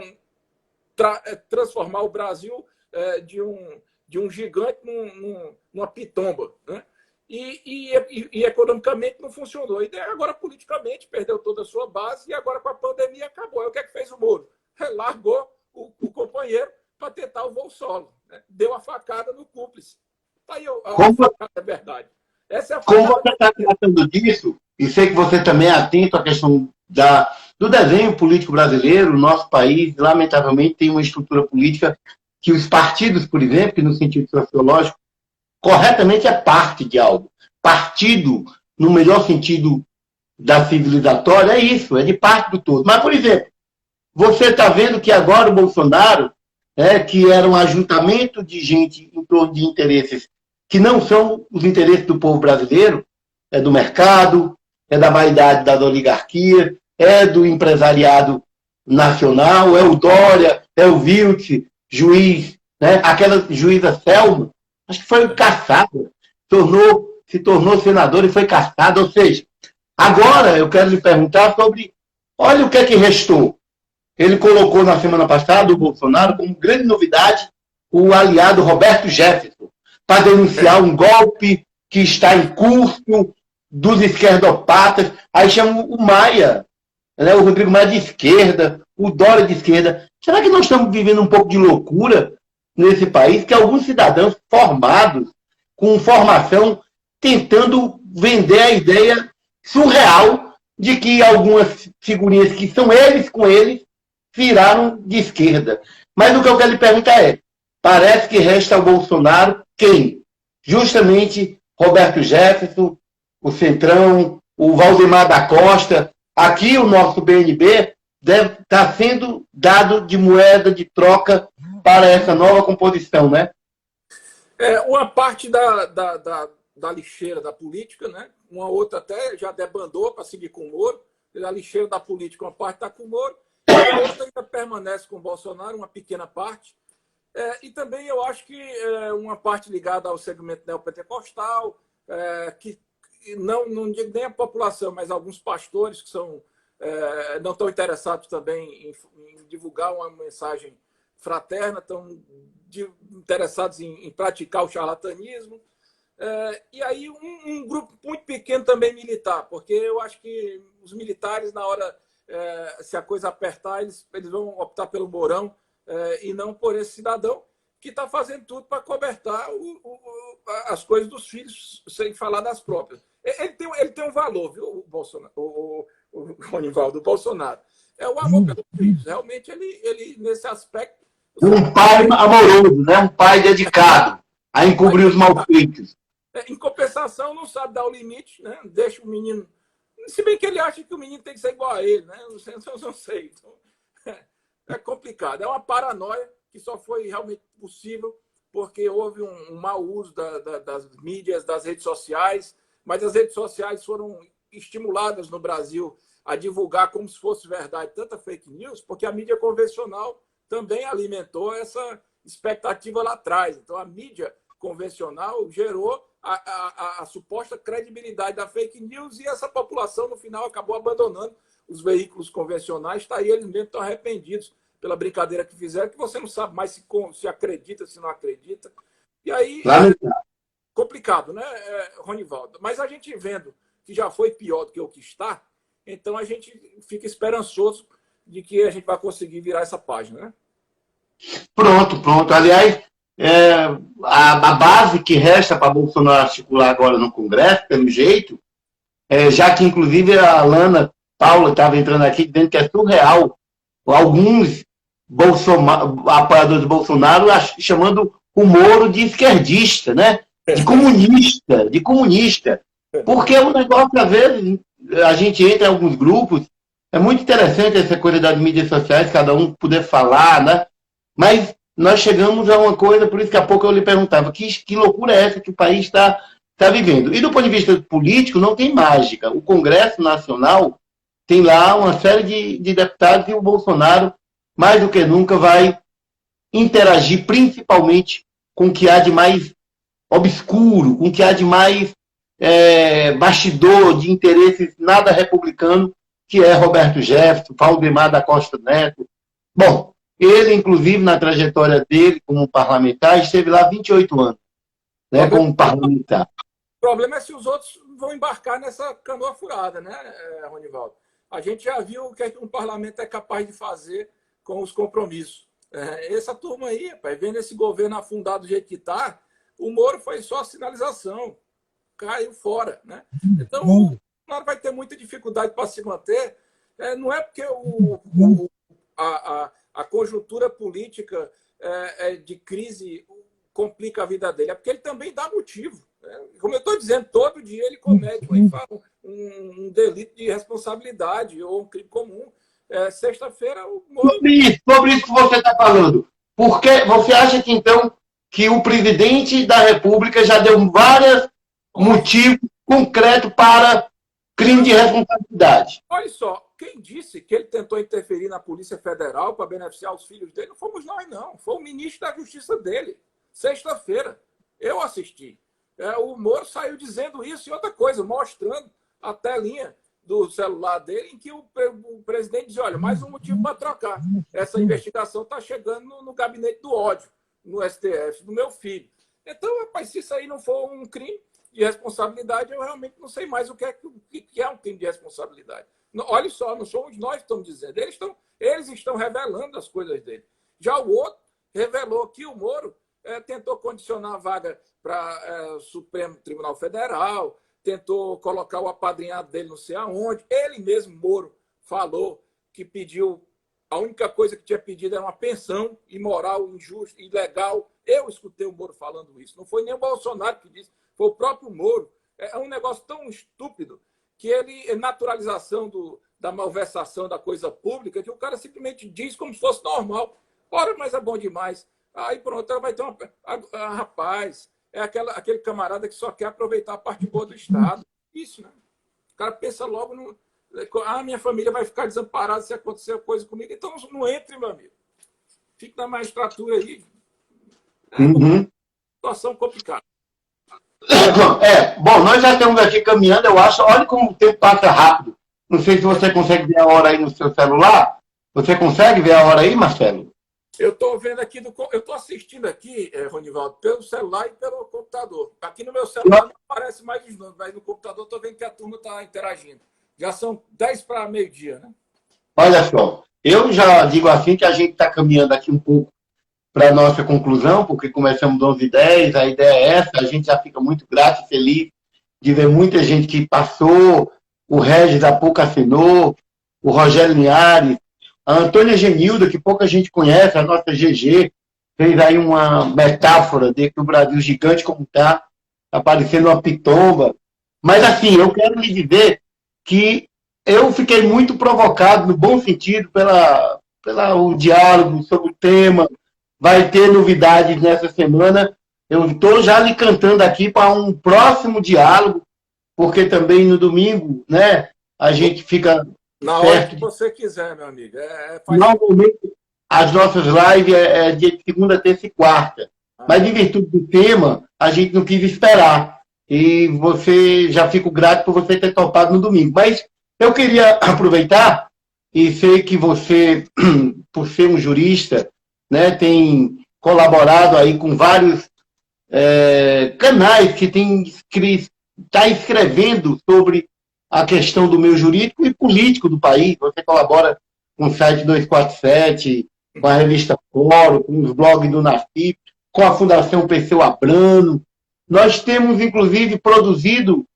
transformar o Brasil de um gigante numa pitomba, né? E economicamente não funcionou. E agora, politicamente, perdeu toda a sua base e agora, com a pandemia, acabou. Aí o que é que fez o Moro? Largou o companheiro para tentar o voo solo, né? Deu a facada no cúmplice. Está aí a facada, é verdade. Essa é a como você está tratando disso, e sei que você também é atento à questão do desenho político brasileiro, o nosso país, lamentavelmente, tem uma estrutura política que os partidos, por exemplo, que no sentido sociológico, corretamente é parte de algo. Partido, no melhor sentido da civilizatória, é isso, é de parte do todo. Mas, por exemplo, você está vendo que agora o Bolsonaro, que era um ajuntamento de gente em torno de interesses que não são os interesses do povo brasileiro, é do mercado, é da vaidade das oligarquias, é do empresariado nacional, é o Dória, é o Viltz, juiz, né? Aquela juíza Selma, acho que foi caçada, se tornou senador e foi caçada. Ou seja, agora eu quero lhe perguntar sobre, olha o que é que restou. Ele colocou na semana passada o Bolsonaro como grande novidade o aliado Roberto Jefferson, para denunciar um golpe que está em curso dos esquerdopatas. Aí chama o Maia, né, o Rodrigo Maia de esquerda, o Dória de esquerda. Será que nós estamos vivendo um pouco de loucura nesse país, que alguns cidadãos formados, com formação, tentando vender a ideia surreal de que algumas figurinhas que são eles com eles viraram de esquerda? Mas o que eu quero lhe perguntar é, parece que resta ao Bolsonaro quem? Justamente Roberto Jefferson, o Centrão, o Valdemar da Costa. Aqui o nosso BNB deve estar sendo dado de moeda de troca para essa nova composição, né? Uma parte da lixeira da política, né? Uma outra até já debandou para seguir com o Moro. A lixeira da política, uma parte está com o Moro, A outra ainda permanece com o Bolsonaro, uma pequena parte. E também eu acho que uma parte ligada ao segmento neopentecostal, que não digo nem a população, mas alguns pastores que não estão interessados também em divulgar uma mensagem fraterna, estão interessados em praticar o charlatanismo. E aí um grupo muito pequeno também militar, porque eu acho que os militares, na hora, se a coisa apertar, eles vão optar pelo Mourão e não por esse cidadão que está fazendo tudo para cobertar as coisas dos filhos, sem falar das próprias. Ele tem um valor, viu, o Bolsonaro, o Ronivaldo, o Bolsonaro. É o amor pelos filhos. Realmente, ele nesse aspecto... Um pai amoroso, né? Um pai dedicado a encobrir os malfeitos. Em compensação, não sabe dar o limite, né? Deixa o menino... Se bem que ele acha que o menino tem que ser igual a ele, né? Não sei. Então, é complicado. É uma paranoia que só foi realmente possível porque houve um mau uso das mídias, das redes sociais, mas as redes sociais foram estimuladas no Brasil a divulgar como se fosse verdade tanta fake news, porque a mídia convencional também alimentou essa expectativa lá atrás. Então, a mídia convencional gerou a suposta credibilidade da fake news e essa população, no final, acabou abandonando os veículos convencionais. Está aí, eles mesmos estão arrependidos pela brincadeira que fizeram, que você não sabe mais se acredita, se não acredita. E aí, complicado, né, Ronivaldo? Mas a gente vendo que já foi pior do que o que está, então a gente fica esperançoso de que a gente vai conseguir virar essa página, né? Pronto. Aliás, a base que resta para Bolsonaro articular agora no Congresso, pelo jeito, já que inclusive a Alana Paula estava entrando aqui dizendo que é surreal alguns apoiadores do Bolsonaro chamando o Moro de esquerdista, né? De comunista. Porque é um negócio, às vezes, a gente entra em alguns grupos, é muito interessante essa coisa das mídias sociais, cada um poder falar, né? Mas nós chegamos a uma coisa, por isso que há pouco eu lhe perguntava, que loucura é essa que o país está vivendo? E do ponto de vista político, não tem mágica. O Congresso Nacional tem lá uma série de deputados e o Bolsonaro, mais do que nunca, vai interagir principalmente com o que há de mais obscuro, com o que há de mais bastidor, de interesses nada republicano, que é Roberto Jefferson, Valdemar da Costa Neto. Bom, ele, inclusive, na trajetória dele como parlamentar, esteve lá 28 anos, né, como parlamentar. O problema é se os outros vão embarcar nessa canoa furada, né, Ronivaldo? A gente já viu o que um parlamento é capaz de fazer com os compromissos. Essa turma aí, rapaz, vendo esse governo afundado do jeito que está, o Moro foi só sinalização, caiu fora, né? Então, o Bolsonaro vai ter muita dificuldade para se manter. Não é porque a conjuntura política de crise complica a vida dele, é porque ele também dá motivo. Como eu estou dizendo, todo dia ele comete um delito de responsabilidade ou um crime comum. Sexta-feira... Sobre isso que você está falando, porque você acha que, então, que o presidente da República já deu vários motivos concretos para crime de responsabilidade? Olha só, quem disse que ele tentou interferir na Polícia Federal para beneficiar os filhos dele não fomos nós, não. Foi o ministro da Justiça dele. Sexta-feira. Eu assisti. O Moro saiu dizendo isso e outra coisa, mostrando a telinha do celular dele, em que o presidente diz, olha, mais um motivo para trocar. Essa investigação está chegando no gabinete do ódio, no STF, do meu filho. Então, rapaz, se isso aí não for um crime de responsabilidade, eu realmente não sei mais o que é um crime de responsabilidade. Olha só, não somos nós que estamos dizendo. Eles estão revelando as coisas dele. Já o outro revelou que o Moro tentou condicionar a vaga para o Supremo Tribunal Federal, tentou colocar o apadrinhado dele não sei aonde. Ele mesmo, Moro, falou que pediu... A única coisa que tinha pedido era uma pensão imoral, injusta, ilegal. Eu escutei o Moro falando isso. Não foi nem o Bolsonaro que disse, foi o próprio Moro. É um negócio tão estúpido que ele é naturalização da malversação da coisa pública, que o cara simplesmente diz como se fosse normal. Ora, mas é bom demais. Aí pronto, ela vai ter uma... rapaz, aquele camarada que só quer aproveitar a parte boa do Estado. Isso, né? O cara pensa logo Minha família vai ficar desamparada se acontecer coisa comigo. Então, não entre, meu amigo. Fique na magistratura aí. É uma situação complicada. Bom, nós já estamos aqui caminhando, eu acho. Olha como o tempo passa rápido. Não sei se você consegue ver a hora aí no seu celular. Você consegue ver a hora aí, Marcelo? Eu estou vendo aqui, eu estou assistindo aqui, Ronivaldo, pelo celular e pelo computador. Aqui no meu celular não aparece mais os nomes, mas no computador estou vendo que a turma está interagindo. Já são 10 para meio-dia, né? Olha só, eu já digo assim que a gente está caminhando aqui um pouco para a nossa conclusão, porque começamos 11h10, a ideia é essa, a gente já fica muito grato e feliz de ver muita gente que passou, o Regis há pouco assinou, o Rogério Linhares, a Antônia Genilda, que pouca gente conhece, a nossa GG, fez aí uma metáfora de que o Brasil gigante como está, parecendo uma pitomba. Mas assim, eu quero lhe dizer que eu fiquei muito provocado, no bom sentido, o diálogo sobre o tema. Vai ter novidades nessa semana. Eu estou já lhe cantando aqui para um próximo diálogo, porque também no domingo, né, a gente fica... Na hora que você quiser, meu amigo. Normalmente, as nossas lives é dia de segunda, terça e quarta. Mas, em virtude do tema, a gente não quis esperar. E você, já fico grato por você ter topado no domingo. Mas eu queria aproveitar, e sei que você, por ser um jurista, né, tem colaborado aí com vários canais que está escrevendo sobre a questão do meio jurídico e político do país. Você colabora com o site 247, com a revista Fórum, com os blogs do NACIP, com a Fundação Perseu Abramo. Nós temos, inclusive, produzido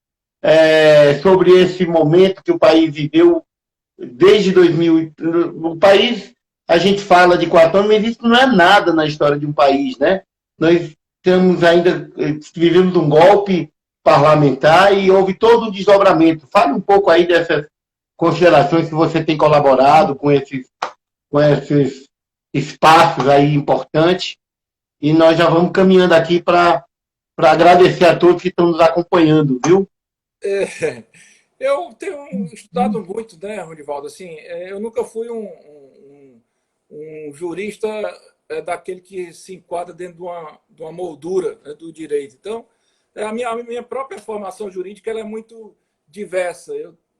sobre esse momento que o país viveu desde 2000. O país, a gente fala de 4 anos, mas isso não é nada na história de um país, né? Nós vivemos um golpe parlamentar e houve todo o desdobramento. Fale um pouco aí dessas considerações que você tem colaborado com esses espaços aí importantes, e nós já vamos caminhando aqui para agradecer a todos que estão nos acompanhando, viu? Eu tenho estudado muito, né, Ronivaldo? Assim, eu nunca fui um jurista daquele que se enquadra dentro de uma moldura, né, do direito. Então, a minha própria formação jurídica ela é muito diversa.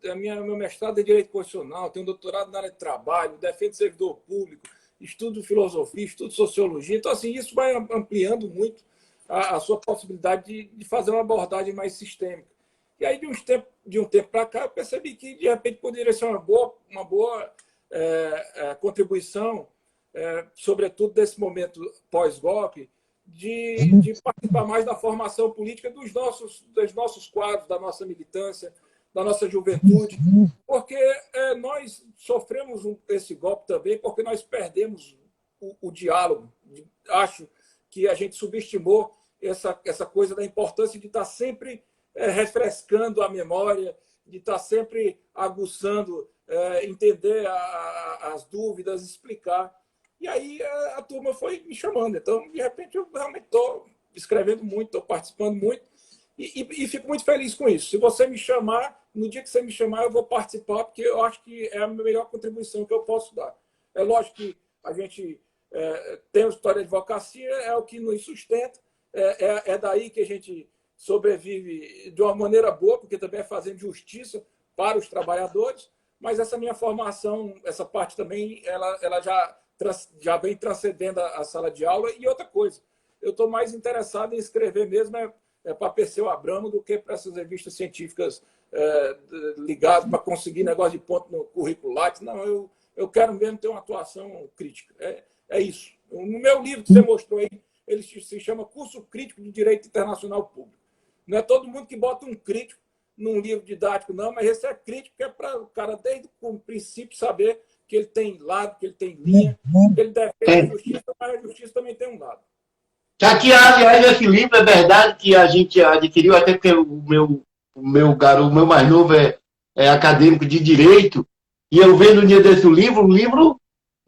Meu mestrado é em Direito Constitucional, tenho um doutorado na área de trabalho, defendo servidor público, estudo filosofia, estudo sociologia. Então, assim, isso vai ampliando muito a sua possibilidade de fazer uma abordagem mais sistêmica. E aí, de um tempo para cá, eu percebi que, de repente, poderia ser uma boa contribuição, sobretudo desse momento pós-golpe, de participar mais da formação política dos nossos quadros, da nossa militância, da nossa juventude, porque nós sofremos esse golpe também porque nós perdemos o diálogo. Acho que a gente subestimou essa coisa da importância de estar sempre refrescando a memória, de estar sempre aguçando, entender as dúvidas, explicar. E aí a turma foi me chamando. Então, de repente, eu realmente estou escrevendo muito, estou participando muito e fico muito feliz com isso. Se você me chamar, no dia que você me chamar, eu vou participar, porque eu acho que é a melhor contribuição que eu posso dar. É lógico que a gente tem a história de advocacia, é o que nos sustenta, é daí que a gente sobrevive de uma maneira boa, porque também é fazendo justiça para os trabalhadores, mas essa minha formação, essa parte também, ela já vem transcendendo a sala de aula. E outra coisa, eu estou mais interessado em escrever mesmo para Perseu Abramo do que para essas revistas científicas ligadas para conseguir negócio de ponto no currículo Lattes. Não, eu quero mesmo ter uma atuação crítica. É isso. No meu livro que você mostrou aí, ele se chama Curso Crítico de Direito Internacional Público. Não é todo mundo que bota um crítico num livro didático, não, mas esse é crítico, que é para o cara, desde o princípio, saber que ele tem lado, que ele tem linha, que ele defende a justiça, mas a justiça também tem um lado. Aqui, aliás, esse livro é verdade que a gente adquiriu, até porque o meu mais novo é acadêmico de Direito, e eu vendo um dia desse o livro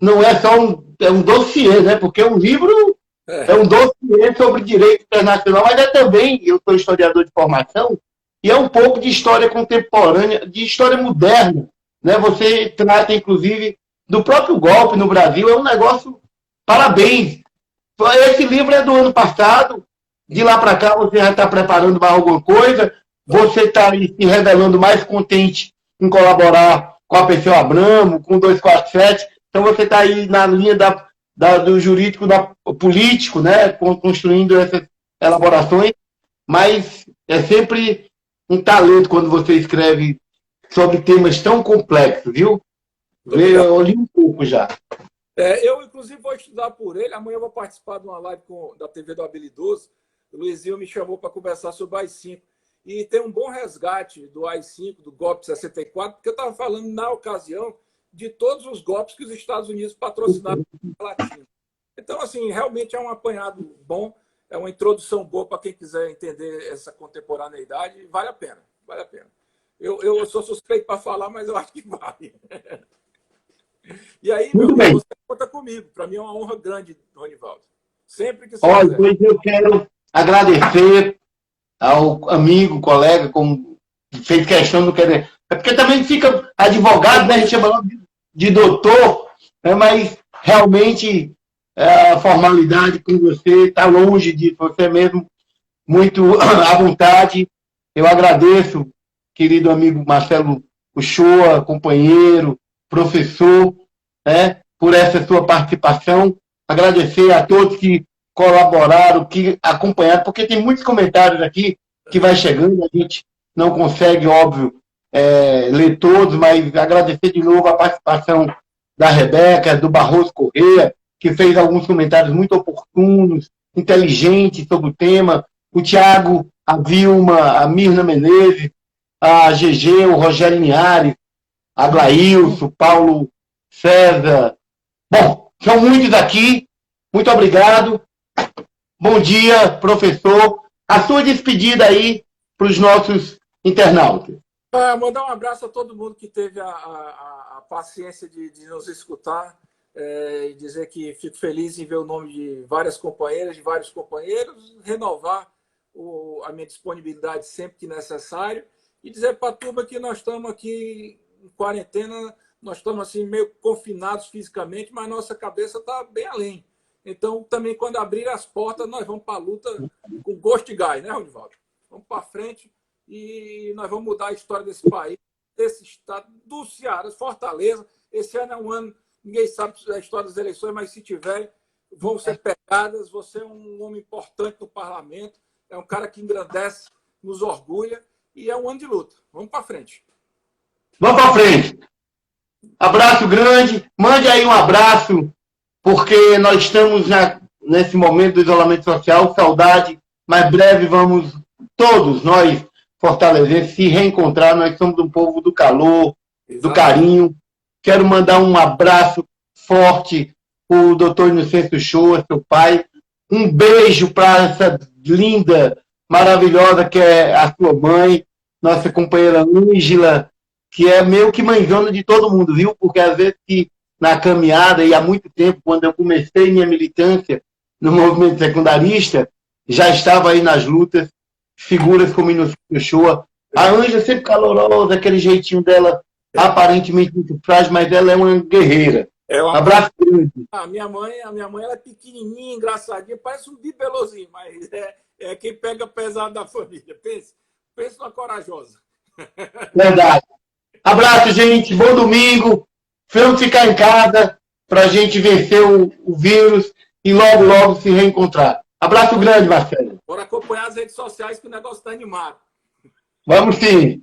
não é só um dossiê, né? Porque um livro é um dossiê sobre direito internacional, mas também, eu sou historiador de formação, e é um pouco de história contemporânea, de história moderna. Né? Você trata, inclusive, do próprio golpe no Brasil, é um negócio, parabéns. Esse livro é do ano passado, de lá para cá você já está preparando mais alguma coisa, você está se revelando mais contente em colaborar com a Perseu Abramo, com o 247, então você está aí na linha do jurídico, político, né, construindo essas elaborações, mas é sempre um talento quando você escreve sobre temas tão complexos, viu? Eu li um pouco já. Eu, inclusive, vou estudar por ele. Amanhã eu vou participar de uma live da TV do Habilidoso. O Luizinho me chamou para conversar sobre o AI-5. E tem um bom resgate do AI-5, do golpe 64, porque eu estava falando, na ocasião, de todos os golpes que os Estados Unidos patrocinaram na América Latina. Então, assim, realmente é um apanhado bom, é uma introdução boa para quem quiser entender essa contemporaneidade. Vale a pena, vale a pena. Eu sou suspeito para falar, mas eu acho que vale. E aí, meu amigo, você conta comigo. Para mim é uma honra grande, Ronivaldo. Sempre que você quiser. Pois eu quero agradecer ao amigo, colega, como fez questão do querer. É porque também fica advogado, né? A gente chama de doutor, né? Mas realmente a formalidade com você está longe disso. Você mesmo muito à vontade. Eu agradeço, querido amigo Marcelo Uchoa, companheiro, professor, né, por essa sua participação. Agradecer a todos que colaboraram, que acompanharam, porque tem muitos comentários aqui que vai chegando, a gente não consegue, óbvio, ler todos, mas agradecer de novo a participação da Rebeca, do Barroso Corrêa, que fez alguns comentários muito oportunos, inteligentes sobre o tema, o Tiago, a Vilma, a Mirna Menezes, a GG, o Rogério Linhares, a Glailson, Paulo César. Bom, são muitos aqui. Muito obrigado. Bom dia, professor. A sua despedida aí para os nossos internautas. Mandar um abraço a todo mundo que teve a paciência de nos escutar e dizer que fico feliz em ver o nome de várias companheiras, de vários companheiros, renovar a minha disponibilidade sempre que necessário e dizer para a turma que nós estamos aqui em quarentena, nós estamos assim meio confinados fisicamente, mas nossa cabeça está bem além. Então, também quando abrir as portas, nós vamos para a luta com gosto de gás, né, Ronivaldo? Vamos para frente e nós vamos mudar a história desse país, desse estado, do Ceará, Fortaleza. Esse ano é um ano, ninguém sabe a história das eleições, mas se tiver, vão ser pegadas. Você é um homem importante no parlamento, é um cara que engrandece, nos orgulha e é um ano de luta. Vamos para frente. Vamos para frente. Abraço grande. Mande aí um abraço, porque nós estamos nesse momento do isolamento social, saudade, mas breve vamos todos nós fortalezenses se reencontrar. Nós somos um povo do calor, do carinho. Quero mandar um abraço forte para o doutor Inocêncio Uchoa, seu pai. Um beijo para essa linda, maravilhosa que é a sua mãe, nossa companheira Ângela, que é meio que mãezona de todo mundo, viu? Porque às vezes que na caminhada, e há muito tempo, quando eu comecei minha militância no movimento secundarista, já estava aí nas lutas, figuras como Inocêncio Uchoa. A Ângela sempre calorosa, aquele jeitinho dela, aparentemente muito frágil, mas ela é uma guerreira. Um abraço grande. A minha mãe ela é pequenininha, engraçadinha, parece um bibelozinho, mas é quem pega pesado da família. Pensa numa corajosa. Verdade. Abraço, gente. Bom domingo. Vamos ficar em casa para a gente vencer o vírus e logo, logo se reencontrar. Abraço grande, Marcelo. Bora acompanhar as redes sociais que o negócio está animado. Vamos sim.